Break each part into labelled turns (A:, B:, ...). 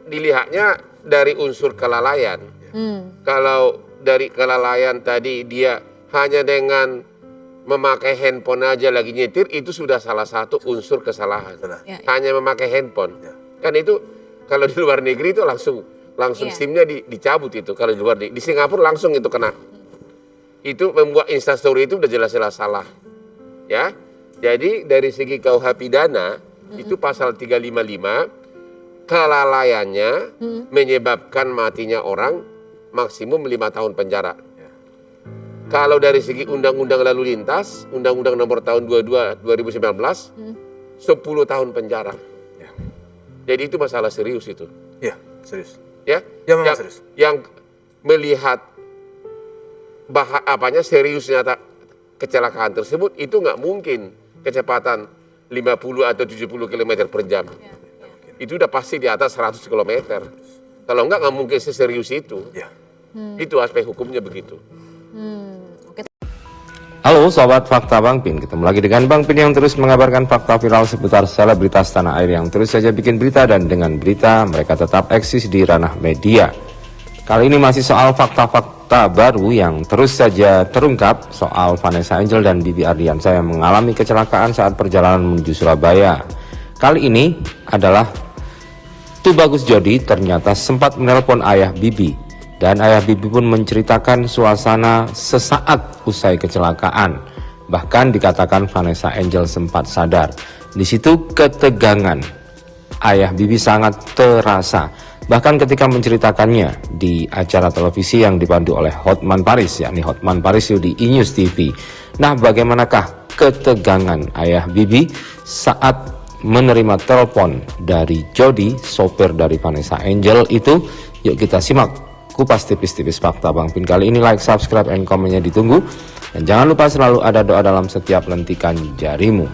A: dilihatnya dari unsur kelalaian. Kalau dari kelalaian tadi dia hanya dengan memakai handphone aja lagi nyetir, itu sudah salah satu unsur kesalahan. Hanya memakai handphone. Kan itu kalau di luar negeri itu langsung SIM-nya dicabut itu. Kalau di luar negeri, di Singapura langsung itu kena. Itu membuat Instastory itu udah jelas-jelas salah. Ya. Jadi dari segi KUH pidana itu pasal 355 kelalaiannya menyebabkan matinya orang maksimum 5 tahun penjara. Kalau dari segi undang-undang lalu lintas, undang-undang nomor tahun 22 2019 10 tahun penjara. Jadi itu masalah serius itu.
B: Iya, serius.
A: Ya,
B: memang serius.
A: Yang melihat seriusnya kecelakaan tersebut itu nggak mungkin kecepatan 50 atau 70 km per jam. Itu udah pasti di atas 100 km. Kalau nggak mungkin seserius itu. Itu aspek hukumnya begitu.
C: Halo sobat Fakta Bang Pin, ketemu lagi dengan Bang Pin yang terus mengabarkan fakta viral seputar selebritas tanah air yang terus saja bikin berita, dan dengan berita mereka tetap eksis di ranah media. Kali ini masih soal fakta-fakta baru yang terus saja terungkap soal Vanessa Angel dan Bibi Ardiansyah yang mengalami kecelakaan saat perjalanan menuju Surabaya. Kali ini adalah Tubagus Jody ternyata sempat menelpon ayah Bibi. Dan ayah Bibi pun menceritakan suasana sesaat usai kecelakaan. Bahkan dikatakan Vanessa Angel sempat sadar. Di situ ketegangan ayah Bibi sangat terasa. Bahkan ketika menceritakannya di acara televisi yang dipandu oleh Hotman Paris, yakni Hotman Paris di E-News TV. Nah, bagaimanakah ketegangan ayah Bibi saat menerima telepon dari Jody, sopir dari Vanessa Angel itu? Yuk kita simak kupas tipis-tipis fakta Bang Pin kali ini. Like, subscribe, and komennya ditunggu. Dan jangan lupa selalu ada doa dalam setiap lentikan jarimu.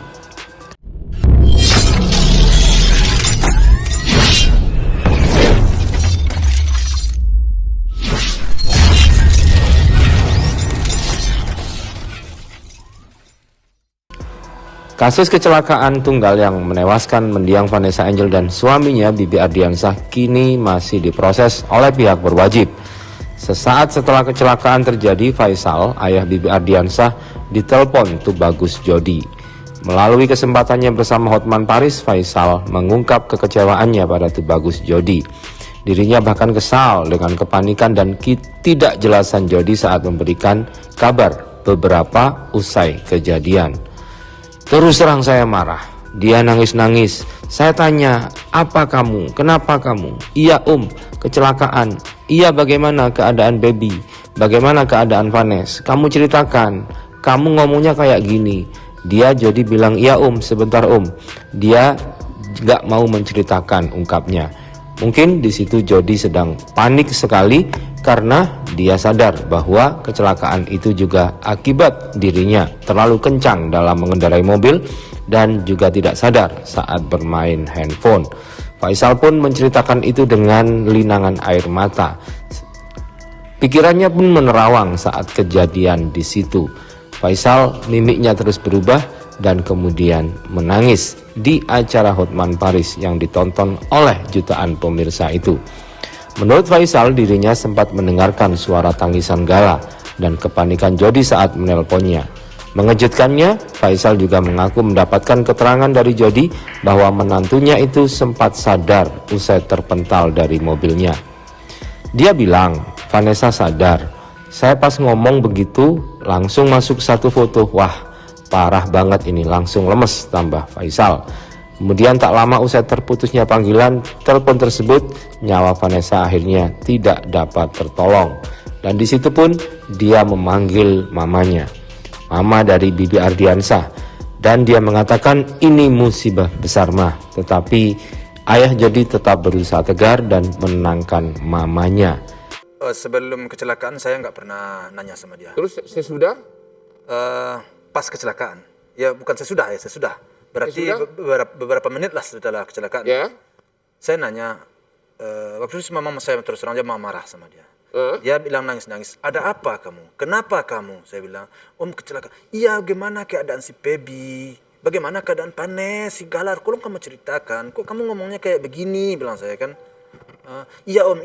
C: Kasus kecelakaan tunggal yang menewaskan mendiang Vanessa Angel dan suaminya Bibi Ardiansyah kini masih diproses oleh pihak berwajib. Sesaat setelah kecelakaan terjadi, Faisal, ayah Bibi Ardiansyah, ditelepon Tubagus Jody. Melalui kesempatannya bersama Hotman Paris, Faisal mengungkap kekecewaannya pada Tubagus Jody. Dirinya bahkan kesal dengan kepanikan dan ketidakjelasan Jody saat memberikan kabar beberapa usai kejadian. Terus terang saya marah. Dia nangis-nangis. Saya tanya, apa kamu? Kenapa kamu? Iya kecelakaan. Iya, bagaimana keadaan baby? Bagaimana keadaan Vanessa? Kamu ceritakan. Kamu ngomongnya kayak gini. Dia jadi bilang, iya sebentar Dia gak mau menceritakan, ungkapnya. Mungkin di situ Jody sedang panik sekali karena dia sadar bahwa kecelakaan itu juga akibat dirinya terlalu kencang dalam mengendarai mobil dan juga tidak sadar saat bermain handphone. Faisal pun menceritakan itu dengan linangan air mata. Pikirannya pun menerawang saat kejadian di situ. Faisal mimiknya terus berubah dan kemudian menangis di acara Hotman Paris yang ditonton oleh jutaan pemirsa itu. Menurut Faisal, dirinya sempat mendengarkan suara tangisan Gala dan kepanikan Jody saat menelponnya. Mengejutkannya, Faisal juga mengaku mendapatkan keterangan dari Jody bahwa menantunya itu sempat sadar usai terpental dari mobilnya. Dia bilang, Vanessa sadar. Saya pas ngomong begitu langsung masuk satu foto. Wah, parah banget ini, langsung lemes, tambah Faisal. Kemudian tak lama usai terputusnya panggilan telepon tersebut, nyawa Vanessa akhirnya tidak dapat tertolong. Dan di situ pun dia memanggil mamanya, mama dari Bibi Ardiansyah, dan dia mengatakan ini musibah besar mah. Tetapi ayah Jody tetap berusaha tegar dan menenangkan mamanya.
B: Sebelum kecelakaan saya nggak pernah nanya sama dia.
A: Terus sesudah?
B: Pas kecelakaan. Ya bukan sesudah. Berarti beberapa menit lah setelah kecelakaan.
A: Ya.
B: Saya nanya, waktu itu mama saya terus terang aja marah sama dia. Dia bilang nangis-nangis, ada apa kamu? Kenapa kamu? Saya bilang, kecelakaan. Iya, bagaimana keadaan si baby? Bagaimana keadaan Vanessa, si Galar? Kok kamu ceritakan? Kok kamu ngomongnya kayak begini? Bilang saya kan. Iya om,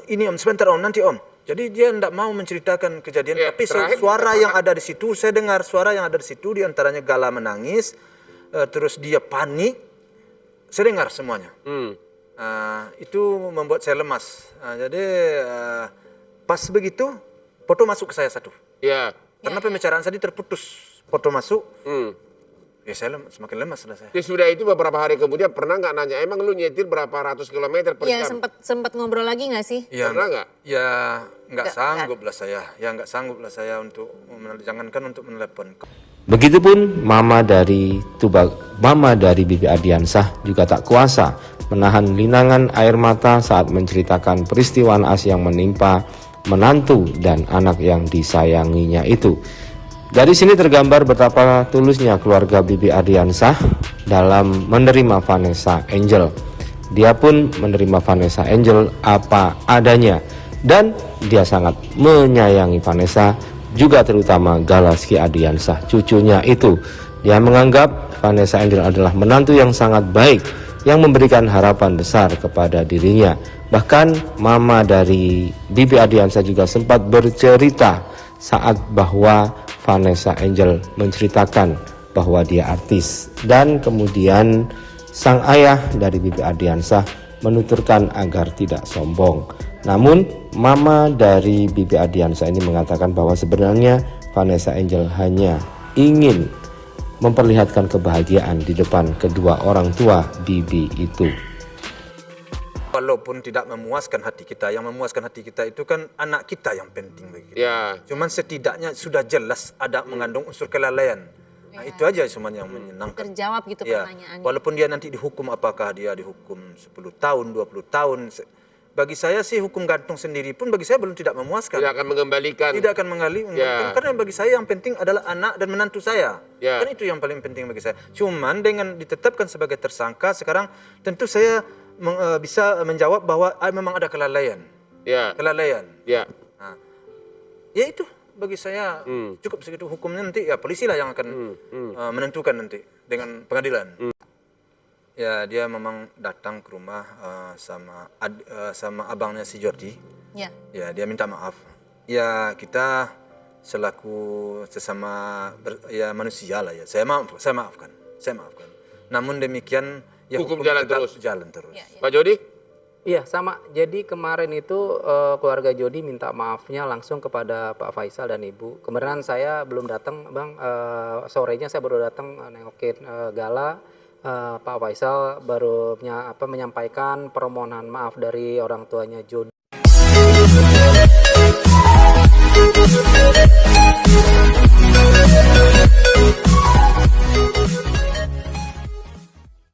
B: ini om, sebentar om, nanti om. Jadi dia tidak mau menceritakan kejadian,
A: Ya,
B: tapi
A: terakhir
B: suara yang ada di situ, saya dengar suara yang ada di situ, diantaranya Gala menangis, terus dia panik, saya dengar semuanya. Itu membuat saya lemas. Jadi pas begitu, foto masuk ke saya satu.
A: Ya.
B: Karena pembicaraan tadi terputus, foto masuk. Ya saya semakin lemas sudah saya.
A: Ya sudah itu beberapa hari kemudian pernah nggak nanya, emang lu nyetir berapa ratus kilometer per
D: Iya,
A: jam?
D: sempat ngobrol lagi nggak sih?
B: Ya,
A: Pernah nggak?
B: Ya nggak sanggup lah saya. Ya nggak sanggup lah saya untuk jangankan untuk menelepon.
C: Begitupun mama dari Bibi Ardiansah juga tak kuasa menahan linangan air mata saat menceritakan peristiwa naas yang menimpa menantu dan anak yang disayanginya itu. Dari sini tergambar betapa tulusnya keluarga Bibi Ardiansah dalam menerima Vanessa Angel. Dia pun menerima Vanessa Angel apa adanya dan dia sangat menyayangi Vanessa, juga terutama Galaski Ardiansah, cucunya itu. Dia menganggap Vanessa Angel adalah menantu yang sangat baik yang memberikan harapan besar kepada dirinya. Bahkan mama dari Bibi Ardiansah juga sempat bercerita saat bahwa Vanessa Angel menceritakan bahwa dia artis, dan kemudian sang ayah dari Bibi Ardiansah menuturkan agar tidak sombong. Namun mama dari Bibi Ardiansah ini mengatakan bahwa sebenarnya Vanessa Angel hanya ingin memperlihatkan kebahagiaan di depan kedua orang tua Bibi itu.
B: Walaupun tidak memuaskan hati kita, yang memuaskan hati kita itu kan anak kita yang penting bagi kita.
A: Ya.
B: Cuman setidaknya sudah jelas ada mengandung unsur kelalaian. Nah, itu aja cuman yang menyenangkan.
D: Terjawab gitu
B: Ya.
D: pertanyaannya.
B: Walaupun dia nanti dihukum, apakah dia dihukum 10 tahun, 20 tahun. Bagi saya sih hukum gantung sendiri pun bagi saya belum tidak memuaskan.
A: Tidak akan mengembalikan.
B: Tidak akan mengembalikan, karena bagi saya yang penting adalah anak dan menantu saya.
A: Ya.
B: Kan itu yang paling penting bagi saya. Cuman dengan ditetapkan sebagai tersangka sekarang tentu saya bisa menjawab bahwa memang ada kelalaian.
A: Ya.
B: Kelalaian.
A: Ya.
B: Nah, ya itu bagi saya cukup segitu hukumnya, nanti ya polisi lah yang akan menentukan nanti dengan pengadilan. Ya dia memang datang ke rumah sama abangnya si Jordi.
D: Ya.
B: Ya dia minta maaf. Ya kita selaku sesama manusia lah ya. Saya maafkan. Namun demikian ya
A: Hukum jalan
B: tetap
A: terus.
B: Jalan terus.
D: Ya, ya.
A: Pak Jody?
E: Iya sama, jadi kemarin itu keluarga Jody minta maafnya langsung kepada Pak Faisal dan Ibu. Kemarin saya belum datang Bang, sorenya saya baru datang nengokin Gala. Pak Faisal baru menyampaikan permohonan maaf dari orang tuanya Jody.